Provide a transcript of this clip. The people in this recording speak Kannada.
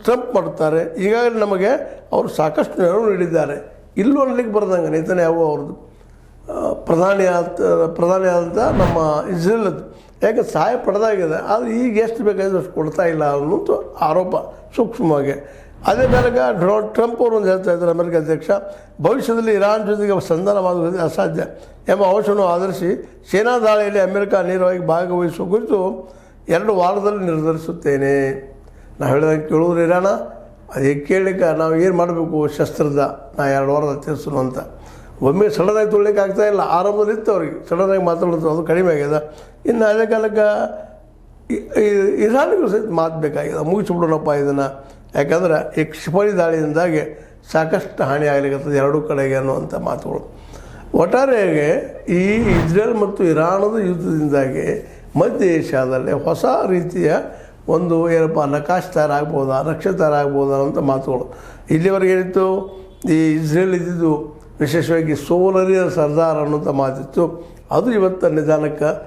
ಟ್ರಂಪ್ ಮಾಡ್ತಾರೆ. ಈಗಾಗಲೇ ನಮಗೆ ಅವರು ಸಾಕಷ್ಟು ನೆರವು ನೀಡಿದ್ದಾರೆ. ಇಲ್ಲೂ ಅನ್ಲಿಕ್ಕೆ ಬರ್ದಂಗೆ ನೇತನ್ಯಾಹು ಅವ್ರದ್ದು ಪ್ರಧಾನಿಯಾದಂಥ ನಮ್ಮ ಇಸ್ರೇಲದ್ದು ಯಾಕೆ ಸಹಾಯ ಪಡೆದಾಗಿದೆ. ಆದರೆ ಈಗ ಎಷ್ಟು ಬೇಕಾದರೂ ಅಷ್ಟು ಕೊಡ್ತಾ ಇಲ್ಲ ಅನ್ನೋದು ಆರೋಪ ಸೂಕ್ಷ್ಮವಾಗಿ. ಅದೇ ಮೇಲೆಗ ಡೊನಾಲ್ಡ್ ಟ್ರಂಪ್ ಅವರು ಒಂದು ಹೇಳ್ತಾ ಇದ್ದಾರೆ, ಅಮೆರಿಕ ಅಧ್ಯಕ್ಷ, ಭವಿಷ್ಯದಲ್ಲಿ ಇರಾನ್ ಜೊತೆಗೆ ಸಂಧಾನ ಮಾಡುವುದು ಅಸಾಧ್ಯ ಎಂಬ ಅಂಶವನ್ನು ಆಧರಿಸಿ ಸೇನಾ ದಾಳಿಯಲ್ಲಿ ಅಮೆರಿಕ ನೇರವಾಗಿ ಭಾಗವಹಿಸುವ ಕುರಿತು 2 ವಾರದಲ್ಲಿ ನಿರ್ಧರಿಸುತ್ತೇನೆ. ನಾವು ಹೇಳಿದಂಗೆ ಕೇಳೋರು ಇರಾನ ಅದೇ ಕೇಳಲಿಕ್ಕೆ ನಾವು ಏನು ಮಾಡಬೇಕು, ಶಸ್ತ್ರದ ನಾ 2 ವಾರದ ತೀರಿಸೋಣ ಅಂತ. ಒಮ್ಮೆ ಸಡನ್ನಾಗಿ ತೊಗೊಳ್ಳಿಕ್ಕೆ ಆಗ್ತಾಯಿಲ್ಲ. ಆರಂಭದಲ್ಲಿ ಇತ್ತು ಅವ್ರಿಗೆ ಸಡನ್ನಾಗಿ ಮಾತಾಡೋದು, ಅದು ಕಡಿಮೆ ಆಗಿದೆ. ಇನ್ನು ಅದೇ ಕಾಲಕ್ಕೆ ಇರಾನಿಗೂ ಸಹಿತ ಮಾತು ಬೇಕಾಗಿದೆ, ಮುಗಿಸ್ಬಿಡೋಣಪ್ಪ ಇದನ್ನು. ಯಾಕಂದ್ರೆ ಈ ಕ್ಷಿಪಣಿ ದಾಳಿಯಿಂದಾಗಿ ಸಾಕಷ್ಟು ಹಾನಿ ಆಗಲಿಕ್ಕೆ ಎರಡೂ ಕಡೆಗೆ ಅನ್ನುವಂಥ ಮಾತುಗಳು. ಒಟ್ಟಾರೆಯಾಗಿ ಈ ಇಸ್ರೇಲ್ ಮತ್ತು ಇರಾನದ ಯುದ್ಧದಿಂದಾಗಿ ಮಧ್ಯ ಏಷ್ಯಾದಲ್ಲಿ ಹೊಸ ರೀತಿಯ ಒಂದು ಏನಪ್ಪ ನಕಾಶೆ ತಯಾರಾಗ್ಬೋದಾ, ನಕ್ಷೆ ತಯಾರಾಗ್ಬೋದಾ ಅಂತ ಮಾತುಗಳು. ಇಲ್ಲಿವರೆಗೆ ಏನಿತ್ತು, ಈ ಇಸ್ರೇಲ್ ಇದ್ದಿದ್ದು ವಿಶೇಷವಾಗಿ ಸೋಲರಿಯ ಸರ್ದಾರ್ ಅನ್ನೋಂಥ ಮಾತಿತ್ತು. ಅದು ಇವತ್ತು ನಿಧಾನಕ್ಕೆ